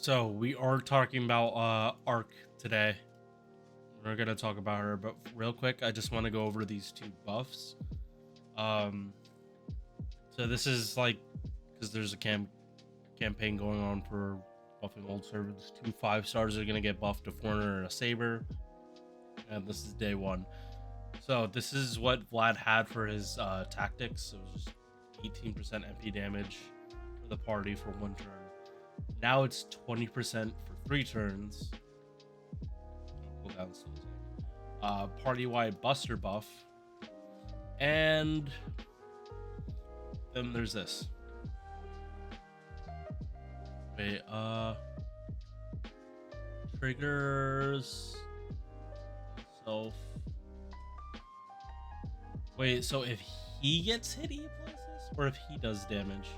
So we are talking about Arc today. We're gonna talk about her, but real quick, I just want to go over these two buffs. Um, so this is like because there's a campaign going on for buffing old servants. Two 5 stars are gonna get buffed to Foreigner and a Saber, and this is day one. So this is what Vlad had for his tactics. It was just 18% MP damage for the party for 1 turn. Now it's 20% for 3 turns. Cooldown still the same. Party-wide Buster buff, and then there's this. Wait, triggers self. Wait, so if he gets hit, he applies this, or if he does damage?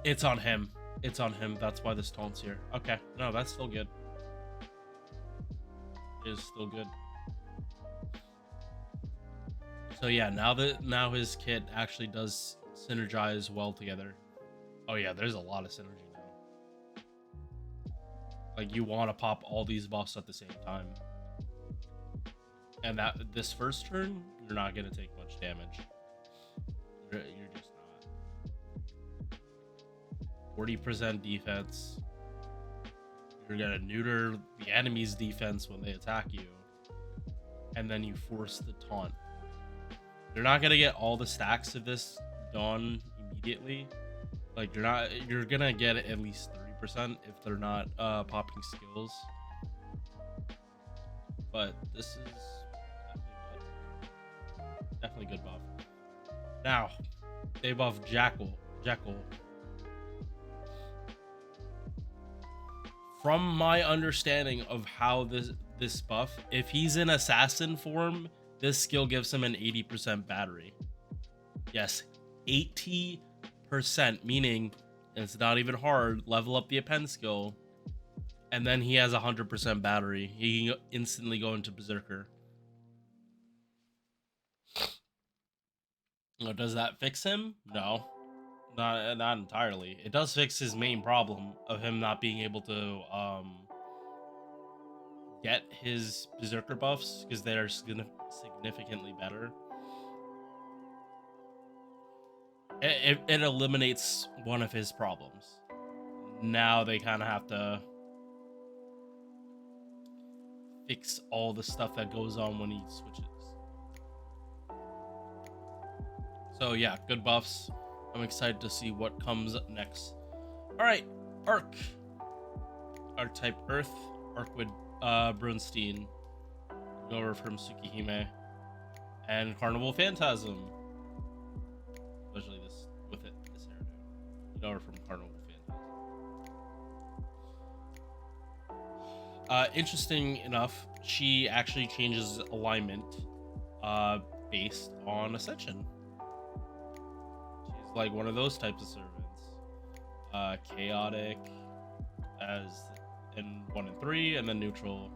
It's on him. It's on him. That's why this taunt's here. Okay, no, that's still good. It is still good. So yeah, now his kit actually does synergize well together. Oh yeah, there's a lot of synergy now. Like you want to pop all these buffs at the same time. And that this first turn, you're not gonna take much damage. You're just not. 40% defense. You're gonna neuter the enemy's defense when they attack you, and then you force the taunt. You're not gonna get all the stacks of this done immediately. Like you're gonna get at least 30% if they're not popping skills. But this is definitely good buff. Now, they buff Jackal. From my understanding of how this buff, if he's in assassin form, this skill gives him an 80% battery. Yes, 80%, meaning it's not even hard. Level up the append skill, and then he has 100% battery. He can instantly go into Berserker. Does that fix him? No, not entirely. It does fix his main problem of him not being able to get his Berserker buffs because they are significantly better. It eliminates one of his problems. Now they kind of have to fix all the stuff that goes on when he switches. So yeah, good buffs. I'm excited to see what comes next. All right, Archtype Earth, Arcwood Brunstein, over from Tsukihime, and Carnival Phantasm. Especially this hairdo. Over from Carnival Phantasm. Interesting enough, she actually changes alignment based on Ascension. She's like one of those types of servants. Chaotic as in 1 and 3, and then neutral in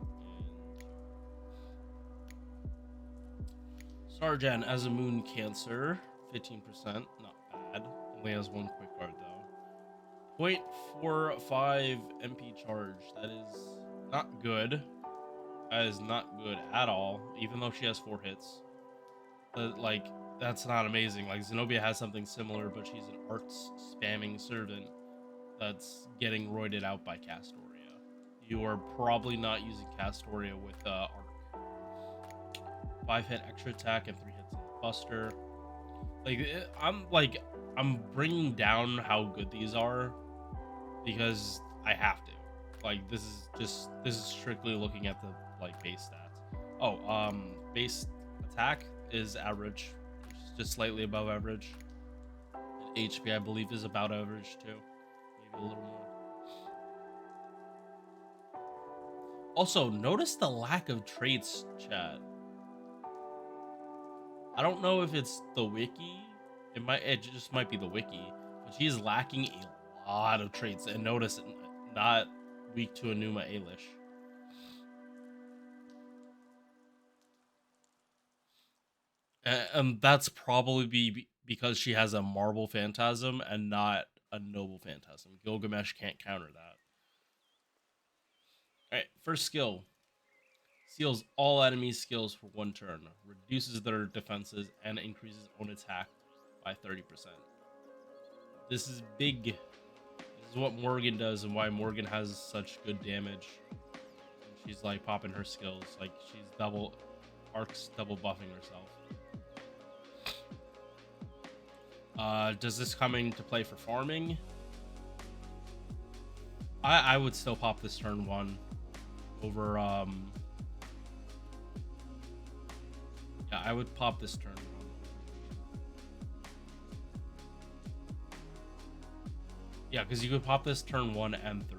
2. Sarjan as a moon cancer, 15%, not bad. Only has 1 quick guard though. 0.45 MP charge. That is not good. That is not good at all, even though she has 4 hits. But, like, that's not amazing. Like, Zenobia has something similar, but she's an arts spamming servant that's getting roided out by Castoria. You are probably not using Castoria with Arc. 5 hit extra attack and 3 hits on the Buster. I'm bringing down how good these are because I have to. Like, this is strictly looking at the base stats. Oh, base attack is average, just slightly above average. And HP, I believe, is about average too, maybe a little more. Also, notice the lack of traits, chat. I don't know if it's the wiki. It just might be the wiki, but she's lacking a lot of traits. And notice, not weak to Enuma Elish. And that's probably because she has a Marble Phantasm and not a noble phantasm. Gilgamesh can't counter that. Alright, first skill. Seals all enemy skills for 1 turn. Reduces their defenses and increases own attack by 30%. This is big. This is what Morgan does and why Morgan has such good damage. She's like popping her skills. Like she's Arc's double buffing herself. Does this come into play for farming? I would still pop this turn 1 over yeah, I would pop this turn 1. Yeah, because you could pop this turn 1 and 3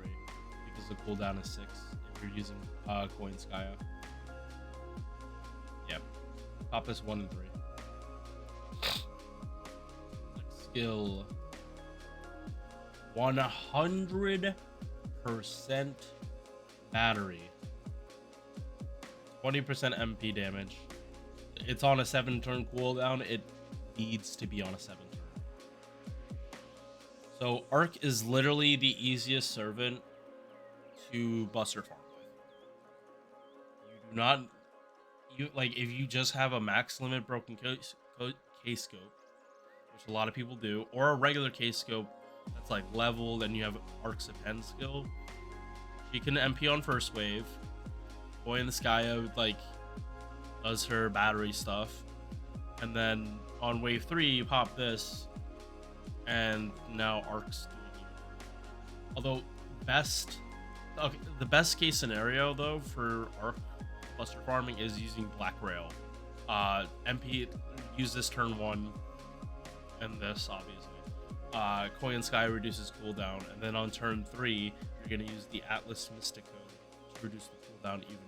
because the cooldown is 6 if you're using Koinskaya. Yeah, pop this 1 and 3. Next skill, 100% battery, 20% MP damage. It's on a 7-turn cooldown. It needs to be on a 7-turn. So Arc is literally the easiest servant to Buster farm with. You do not, like if you just have a max limit broken case scope, which a lot of people do, or a regular case scope that's like leveled and you have Arc's append skill, she can MP on first wave. Boy in the Sky like does her battery stuff, and then on wave 3 you pop this, and now Arc's doing it. Although the best case scenario though for Arc Buster farming is using Black Rail. MP use this turn 1, and this obviously. Koinskaya reduces cooldown, and then on turn 3 you're gonna use the Atlas Mystico to reduce the cooldown even more.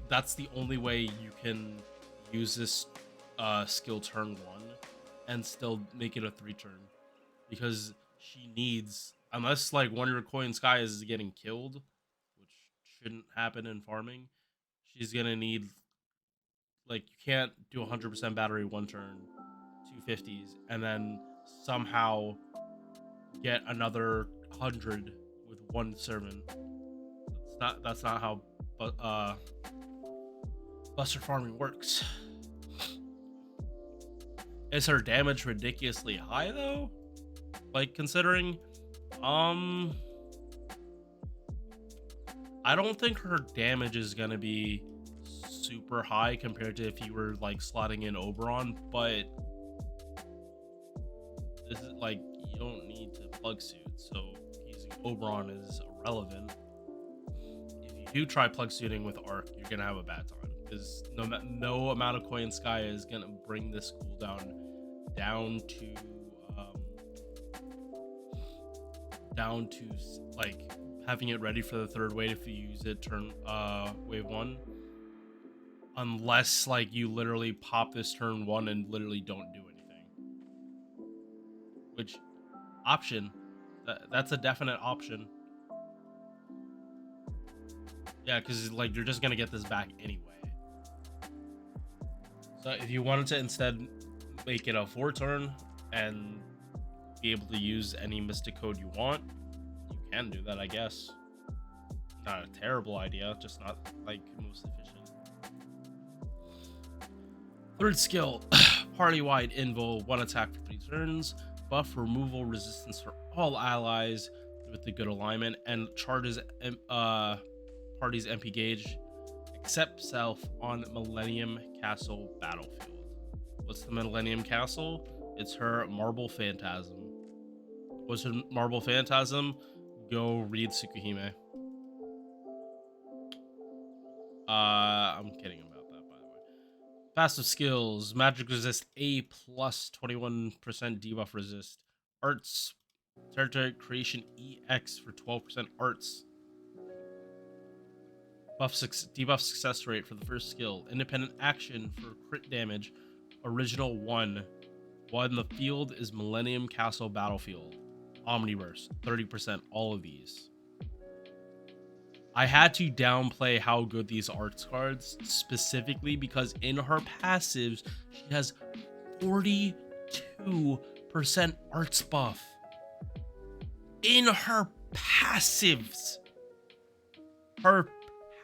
That's the only way you can use this skill turn 1 and still make it a 3-turn, because she needs, unless like one of your Koinskaya is getting killed, which shouldn't happen in farming, she's gonna need, like, you can't do 100% battery 1 turn, 250s, and then somehow get another 100 with 1 servant. That's not how Buster farming works. Is her damage ridiculously high though? Like, considering I don't think her damage is gonna be super high compared to if you were like slotting in Oberon, but this is like, you don't need to plug suit, so using Oberon is irrelevant. If you do try plug suiting with Arc, you're gonna have a bad time, because no amount of Koinskaya is gonna bring this cooldown down to like having it ready for the 3rd wave if you use it turn wave 1, unless like you literally pop this turn 1 and literally don't do anything, which option, that's a definite option. Yeah, because like you're just gonna get this back anyway. So if you wanted to instead make it a 4-turn and be able to use any Mystic Code you want, you can do that, I guess. Not a terrible idea, just not like most efficient. 3rd skill, party-wide invo, 1 attack for 3 turns, buff removal resistance for all allies with the good alignment, and charges party's MP gauge except self on Millennium Castle battlefield. What's the Millennium Castle? It's her Marble Phantasm. What's her Marble Phantasm? Go read Tsukihime. I'm kidding about that, by the way. Passive skills: magic resist A plus 21% debuff resist. Arts: territory creation EX for 12% arts. Debuff success rate for the first skill. Independent action for crit damage. Original 1. While in the field is Millennium Castle battlefield. Omniverse, 30%, all of these. I had to downplay how good these arts cards, specifically because in her passives, she has 40 22% arts buff in her passives. Her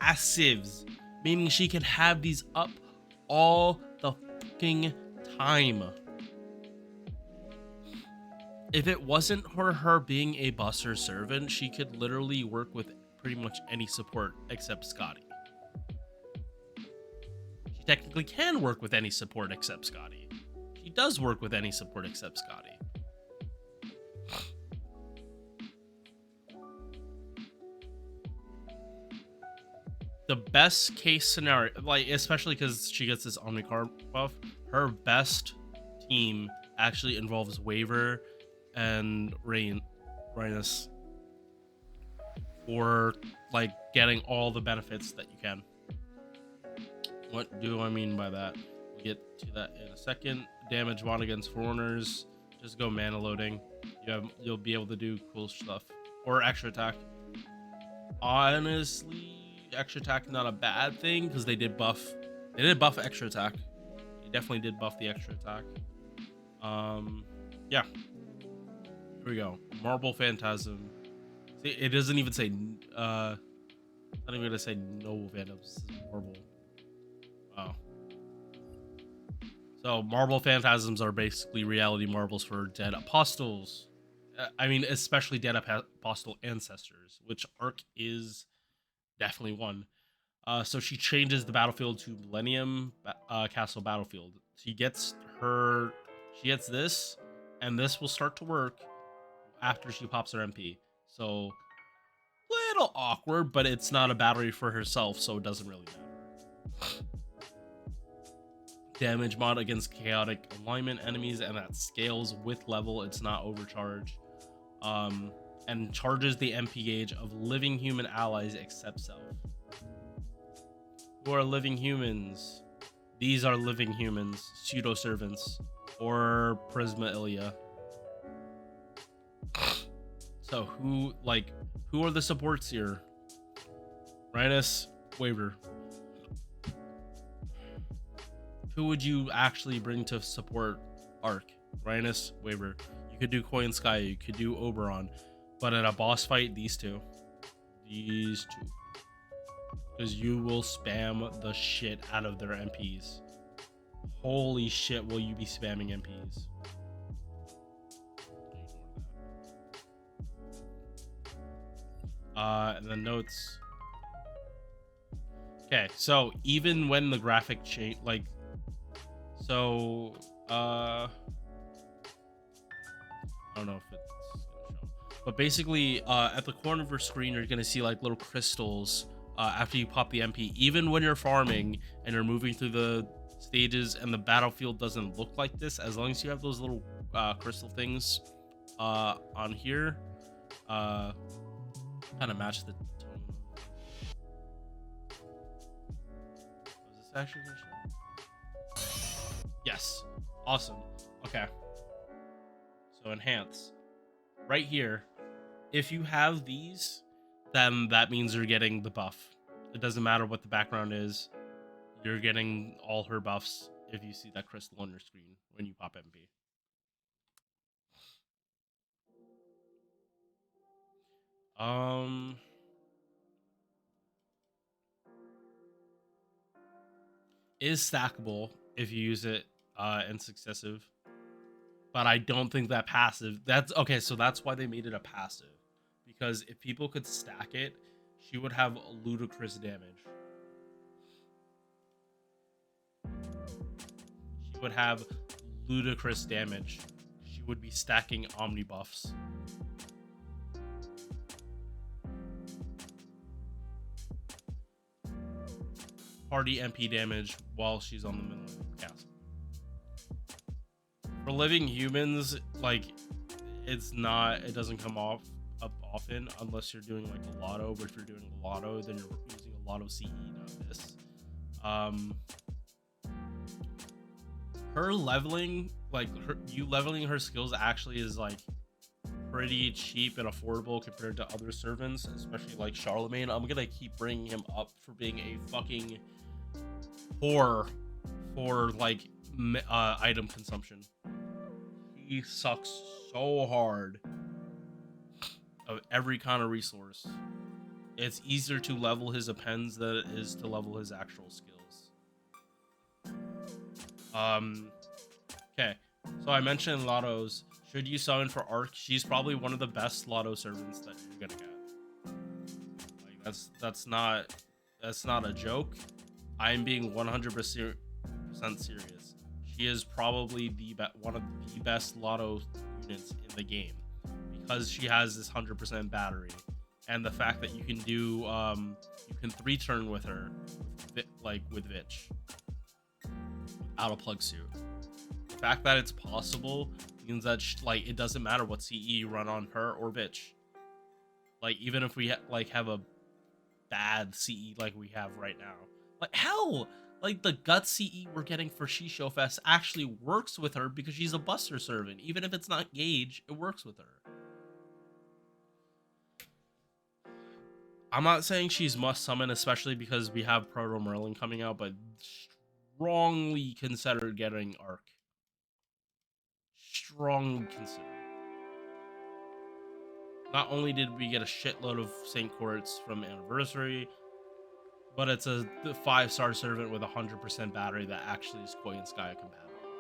passives, meaning she can have these up all the fucking time. If it wasn't for her being a buster servant, she could literally work with pretty much any support except Scotty. She technically can work with any support except Scotty. She does work with any support except Scotty. The best case scenario, like especially because she gets this Omnicar buff, her best team actually involves Waver and Rhinus for like getting all the benefits that you can. What do I mean by that? We'll get to that in a second. Damage mod against foreigners. Just go mana loading. You'll be able to do cool stuff or extra attack. Honestly, extra attack not a bad thing because they did buff extra attack. They definitely did buff the extra attack. Yeah, here we go. Marble Phantasm. See, it doesn't even say not even gonna say Noble Phantasm. This is Marble. Oh, so Marble Phantasms are basically reality marbles for dead apostles. I mean, especially dead apostle ancestors, which Arc is definitely one. So she changes the battlefield to Millennium Castle Battlefield. She gets this, and this will start to work after she pops her MP. So, little awkward, but it's not a battery for herself, so it doesn't really matter. Damage mod against chaotic alignment enemies, and that scales with level. It's not overcharge. And charges the MP gauge of living human allies except self. Who are living humans? These are living humans, pseudo servants, or Prisma Ilya. So who are the supports here? Rhinus, Waver. Who would you actually bring to support Arc? Rhinus, Waver. You could do Coin Sky, you could do Oberon. But in a boss fight, these two. Because you will spam the shit out of their MPs. Holy shit, will you be spamming MPs? And then notes. Okay, so even when the graphic change, I don't know if it's gonna show, but basically, at the corner of your screen, you're gonna see like little crystals after you pop the MP. Even when you're farming and you're moving through the stages and the battlefield doesn't look like this, as long as you have those little crystal things on here, kind of match the tone. Was this actually gonna show? Yes, awesome. Okay, so enhance right here. If you have these, then that means you're getting the buff. It doesn't matter what the background is, you're getting all her buffs if you see that crystal on your screen when you pop MP. Is stackable if you use it in successive, but I don't think that passive. That's okay. So that's why they made it a passive, because if people could stack it, she would have ludicrous damage. She would have ludicrous damage. She would be stacking Omni buffs. Party MP damage while she's on the middle of the castle. For living humans, like, it doesn't come up often unless you're doing like a lotto, but if you're doing a lotto, then you're using a lotto CE, not this. Her leveling, like you leveling her skills actually is like pretty cheap and affordable compared to other servants, especially like Charlemagne. I'm gonna keep bringing him up for being a fucking whore for like item consumption. he sucks so hard of every kind of resource. It's easier to level his appends than it is to level his actual skills. Okay, so I mentioned Lotto's. Should you summon for Arc? She's probably one of the best Lotto servants that you're gonna get. Like that's not a joke. I am being 100% serious. She is probably one of the best Lotto units in the game because she has this 100% battery, and the fact that you can do you can 3-turn with her, with Vitch, out of plug suit. The fact that it's possible means that it doesn't matter what CE you run on her or Vitch. Like even if we have a bad CE like we have right now, like hell, like the gut CE we're getting for Shisho Fest actually works with her because she's a Buster servant. Even if it's not Gauge, it works with her. I'm not saying she's must summon, especially because we have Proto Merlin coming out, but strongly consider getting Arc. Strongly consider. Not only did we get a shitload of Saint Courts from Anniversary, but it's a 5-star servant with 100% battery that actually is Koi and Sky compatible.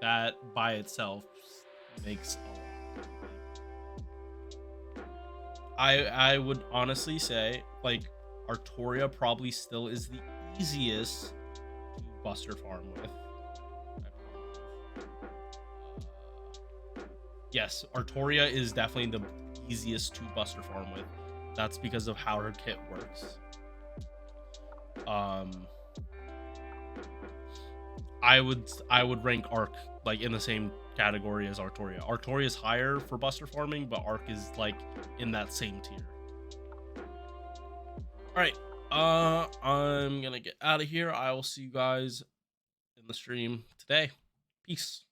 That by itself makes a lot. I would honestly say, like, Artoria probably still is the easiest to Buster farm with. Yes, Artoria is definitely the easiest to Buster farm with. That's because of how her kit works. I would rank Arc like in the same category as Artoria. Artoria is higher for Buster farming, but Arc is like in that same tier. All right, I'm gonna get out of here. I will see you guys in the stream today. Peace.